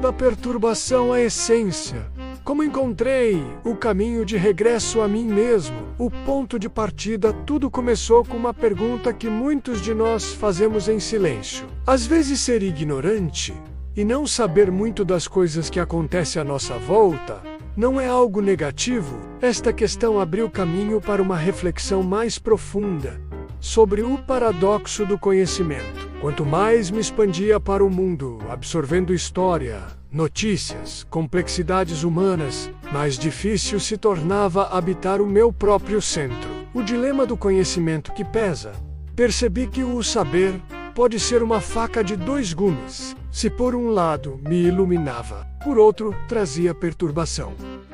da perturbação à essência. Como encontrei o caminho de regresso a mim mesmo, o ponto de partida, tudo começou com uma pergunta que muitos de nós fazemos em silêncio. Às vezes ser ignorante e não saber muito das coisas que acontecem à nossa volta não é algo negativo. Esta questão abriu caminho para uma reflexão mais profunda sobre o paradoxo do conhecimento. Quanto mais me expandia para o mundo, absorvendo história, notícias, complexidades humanas, mais difícil se tornava habitar o meu próprio centro. O dilema do conhecimento que pesa. Percebi que o saber pode ser uma faca de dois gumes. Se por um lado me iluminava, por outro trazia perturbação.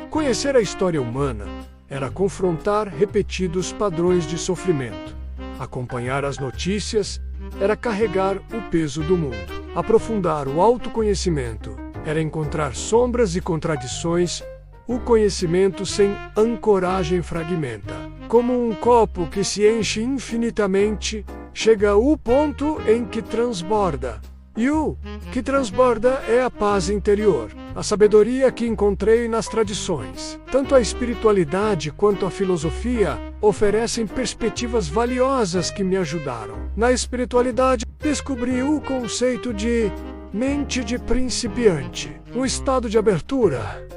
Conhecer a história humana era confrontar repetidos padrões de sofrimento. Acompanhar as notícias era carregar o peso do mundo. Aprofundar o autoconhecimento era encontrar sombras e contradições. O conhecimento sem ancoragem fragmenta. Como um copo que se enche infinitamente, chega ao ponto em que transborda. E o que transborda é a paz interior, a sabedoria que encontrei nas tradições. Tanto a espiritualidade quanto a filosofia oferecem perspectivas valiosas que me ajudaram. Na espiritualidade, descobri o conceito de mente de principiante, um estado de abertura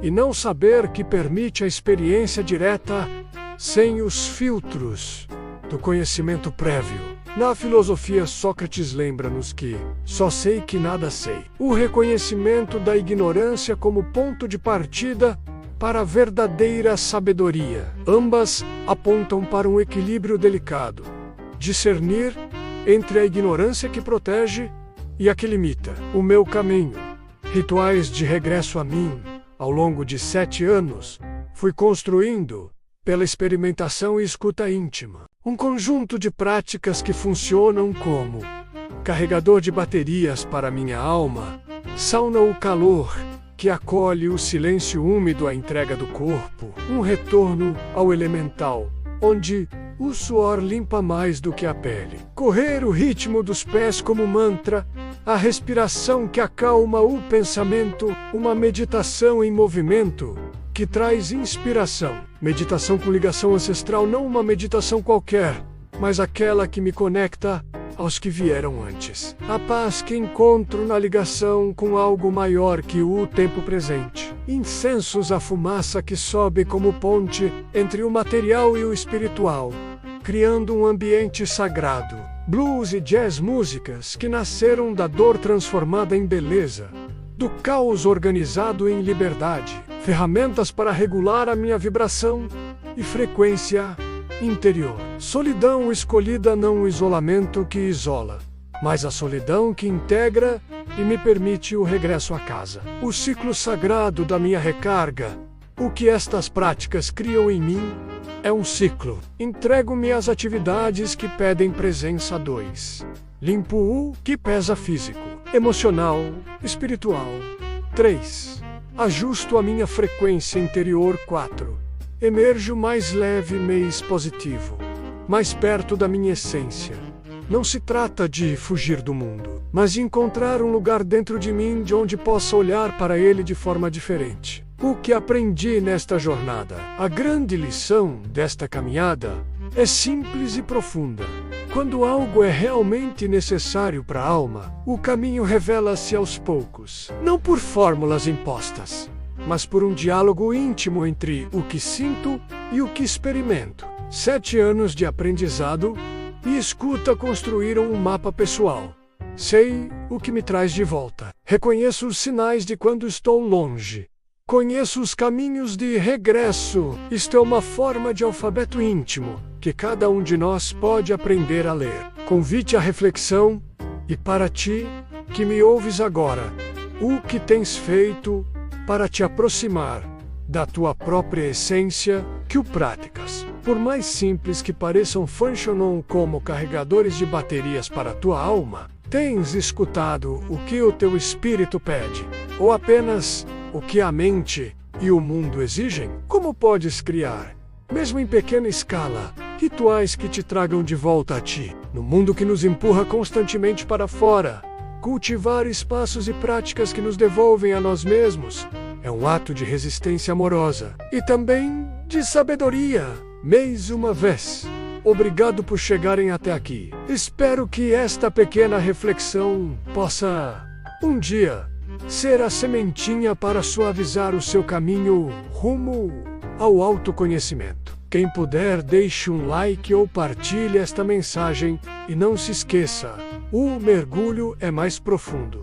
e não saber que permite a experiência direta sem os filtros do conhecimento prévio. Na filosofia, Sócrates lembra-nos que só sei que nada sei. O reconhecimento da ignorância como ponto de partida para a verdadeira sabedoria. Ambas apontam para um equilíbrio delicado. Discernir entre a ignorância que protege e a que limita. O meu caminho. Rituais de regresso a mim. Ao longo de 7 anos, fui construindo pela experimentação e escuta íntima. Um conjunto de práticas que funcionam como carregador de baterias para minha alma, sauna o calor, que acolhe o silêncio úmido à entrega do corpo, um retorno ao elemental, onde o suor limpa mais do que a pele. Correr o ritmo dos pés como mantra, a respiração que acalma o pensamento, uma meditação em movimento que traz inspiração. Meditação com ligação ancestral, não uma meditação qualquer, mas aquela que me conecta aos que vieram antes. A paz que encontro na ligação com algo maior que o tempo presente. Incensos, a fumaça que sobe como ponte entre o material e o espiritual, criando um ambiente sagrado. Blues e jazz, músicas que nasceram da dor transformada em beleza, do caos organizado em liberdade. Ferramentas para regular a minha vibração e frequência interior. Solidão escolhida, não o isolamento que isola, mas a solidão que integra e me permite o regresso a casa. O ciclo sagrado da minha recarga. O que estas práticas criam em mim é um ciclo. Entrego-me às atividades que pedem presença 2. Limpo o que pesa físico, emocional, espiritual. 3. Ajusto a minha frequência interior. 4. Emerjo mais leve, mais positivo, mais perto da minha essência. Não se trata de fugir do mundo, mas de encontrar um lugar dentro de mim de onde possa olhar para ele de forma diferente. O que aprendi nesta jornada? A grande lição desta caminhada é simples e profunda. Quando algo é realmente necessário para a alma, o caminho revela-se aos poucos, não por fórmulas impostas, mas por um diálogo íntimo entre o que sinto e o que experimento. 7 anos de aprendizado e escuta construíram um mapa pessoal. Sei o que me traz de volta. Reconheço os sinais de quando estou longe. Conheço os caminhos de regresso. Isto é uma forma de alfabeto íntimo que cada um de nós pode aprender a ler. Convite à reflexão, e para ti, que me ouves agora, o que tens feito para te aproximar da tua própria essência, que o práticas. Por mais simples que pareçam, funcionam como carregadores de baterias para a tua alma. Tens escutado o que o teu espírito pede, ou apenas o que a mente e o mundo exigem? Como podes criar, mesmo em pequena escala, rituais que te tragam de volta a ti? No mundo que nos empurra constantemente para fora, Cultivar espaços e práticas que nos devolvem a nós mesmos é um ato de resistência amorosa e também de sabedoria. Mais uma vez, obrigado por chegarem até aqui. Espero que esta pequena reflexão possa, um dia, ser a sementinha para suavizar o seu caminho rumo ao autoconhecimento. Quem puder, deixe um like ou partilhe esta mensagem e não se esqueça, o mergulho é mais profundo.